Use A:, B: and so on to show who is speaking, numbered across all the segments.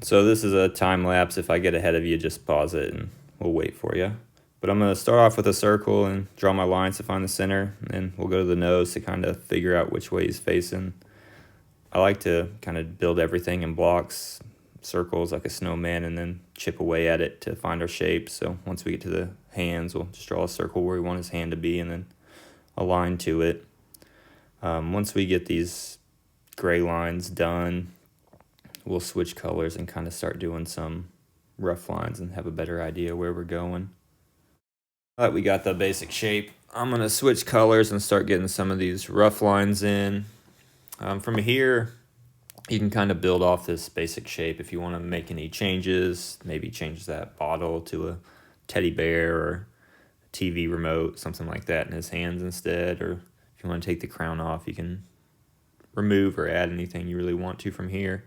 A: So this is a time lapse. If I get ahead of you, just pause it and we'll wait for you. But I'm going to start off with a circle and draw my lines to find the center. And then we'll go to the nose to kind of figure out which way he's facing. I like to kind of build everything in blocks, circles like a snowman, and then chip away at it to find our shape. So once we get to the hands, we'll just draw a circle where we want his hand to be and then a line to it. Once we get these gray lines done, we'll switch colors and kind of start doing some rough lines and have a better idea where we're going. All right, we got the basic shape. I'm going to switch colors and start getting some of these rough lines in. From here, you can kind of build off this basic shape. If you want to make any changes, maybe change that bottle to a teddy bear or a TV remote, something like that in his hands instead. Or if you want to take the crown off, you can remove or add anything you really want to from here.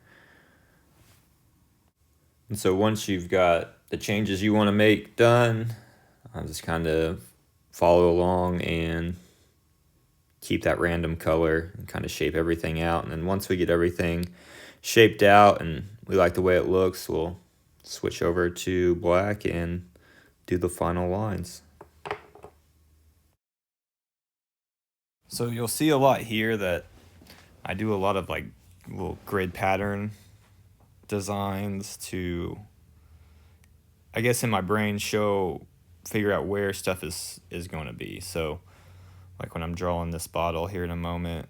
A: And so once you've got the changes you want to make done, I'll just kind of follow along and keep that random color and kind of shape everything out. And then once we get everything shaped out and we like the way it looks, we'll switch over to black and do the final lines. So you'll see a lot here that I do a lot of like little grid pattern designs to, I guess in my brain, figure out where stuff is going to be. So like when I'm drawing this bottle here in a moment,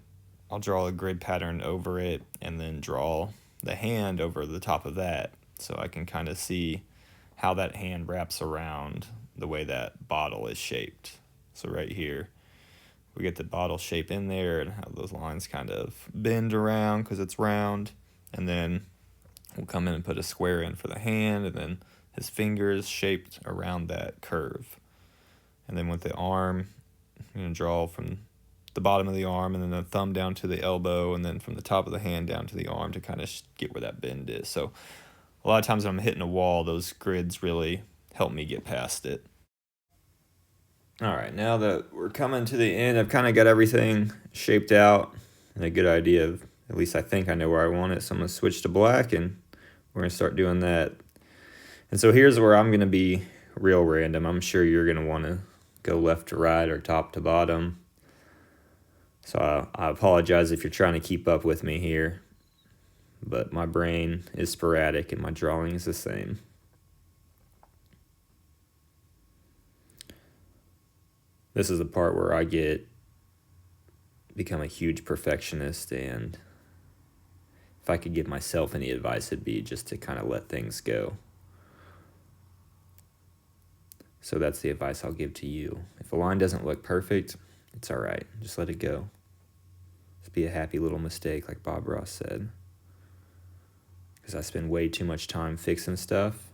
A: I'll draw a grid pattern over it and then draw the hand over the top of that, so I can kind of see how that hand wraps around the way that bottle is shaped. So right here, we get the bottle shape in there and how those lines kind of bend around because it's round. And then we'll come in and put a square in for the hand, and then his fingers shaped around that curve. And then with the arm, I'm going to draw from the bottom of the arm and then the thumb down to the elbow, and then from the top of the hand down to the arm to kind of get where that bend is. So a lot of times when I'm hitting a wall, those grids really help me get past it. All right, now that we're coming to the end, I've kind of got everything shaped out and a good idea of, at least I think I know where I want it. So I'm going to switch to black and we're going to start doing that. And so here's where I'm going to be real random. I'm sure you're going to want to go left to right or top to bottom. So I apologize if you're trying to keep up with me here, but my brain is sporadic and my drawing is the same. This is the part where I become a huge perfectionist, and if I could give myself any advice, it'd be just to kind of let things go. So that's the advice I'll give to you. If a line doesn't look perfect, it's all right. Just let it go. Just be a happy little mistake, like Bob Ross said. Because I spend way too much time fixing stuff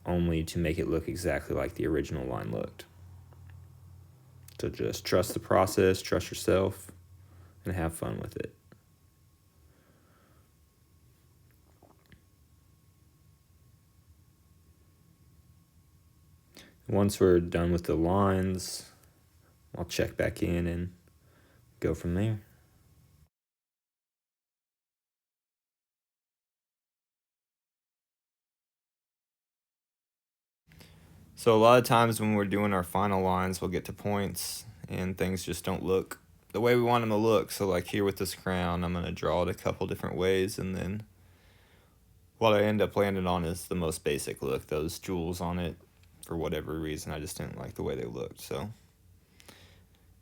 A: only to make it look exactly like the original line looked. So just trust the process, trust yourself, and have fun with it. Once we're done with the lines, I'll check back in and go from there. So a lot of times when we're doing our final lines, we'll get to points and things just don't look the way we want them to look. So like here with this crown, I'm going to draw it a couple different ways, and then what I end up landing on is the most basic look. Those jewels on it, for whatever reason, I just didn't like the way they looked. So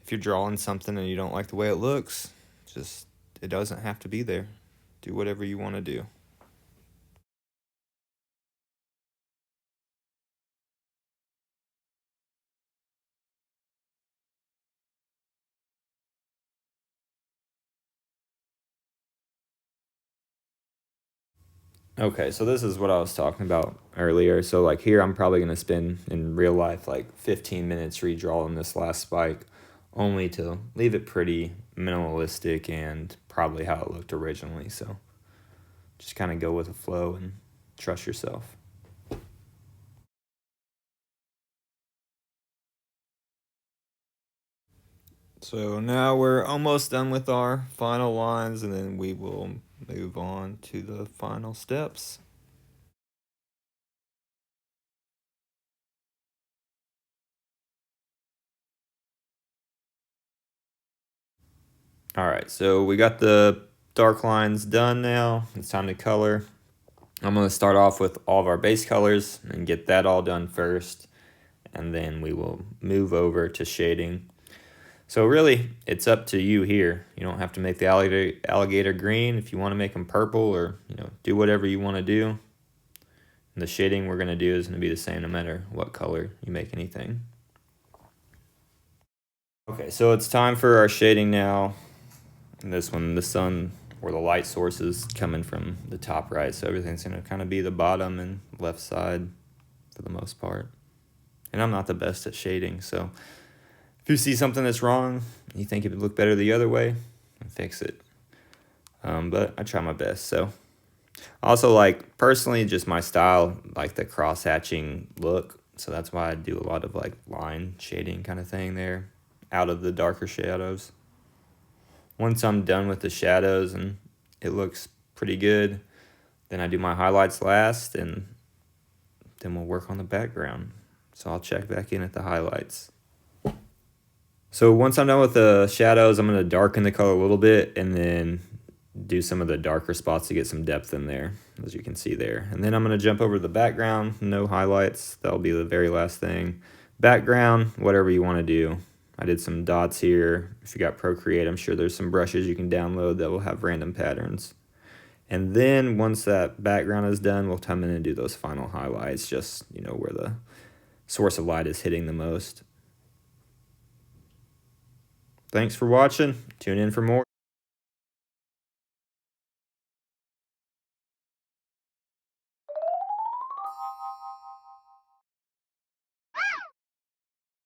A: if you're drawing something and you don't like the way it looks, it doesn't have to be there. Do whatever you want to do. Okay, so this is what I was talking about earlier. So like here, I'm probably going to spend in real life like 15 minutes redrawing this last spike, only to leave it pretty minimalistic and probably how it looked originally. So just kind of go with the flow and trust yourself. So now we're almost done with our final lines, and then we will move on to the final steps. All right, so we got the dark lines done now. It's time to color. I'm going to start off with all of our base colors and get that all done first, and then we will move over to shading. So really, it's up to you here. You don't have to make the alligator green. If you want to make them purple, or do whatever you want to do. And the shading we're going to do is going to be the same no matter what color you make anything. Okay, so it's time for our shading now. And this one, the sun or the light source is coming from the top right, so everything's going to kind of be the bottom and left side for the most part. And I'm not the best at shading, so if you see something that's wrong, you think it would look better the other way, fix it. But I try my best. So also, like, personally, just my style, like the cross hatching look, so that's why I do a lot of like line shading kind of thing there out of the darker shadows. Once I'm done with the shadows and it looks pretty good, then I do my highlights last, and then we'll work on the background. So I'll check back in at the highlights. So once I'm done with the shadows, I'm going to darken the color a little bit and then do some of the darker spots to get some depth in there, as you can see there. And then I'm going to jump over to the background, no highlights. That'll be the very last thing. Background, whatever you want to do. I did some dots here. If you got Procreate, I'm sure there's some brushes you can download that will have random patterns. And then once that background is done, we'll come in and do those final highlights, just, where the source of light is hitting the most. Thanks for watching. Tune in for more.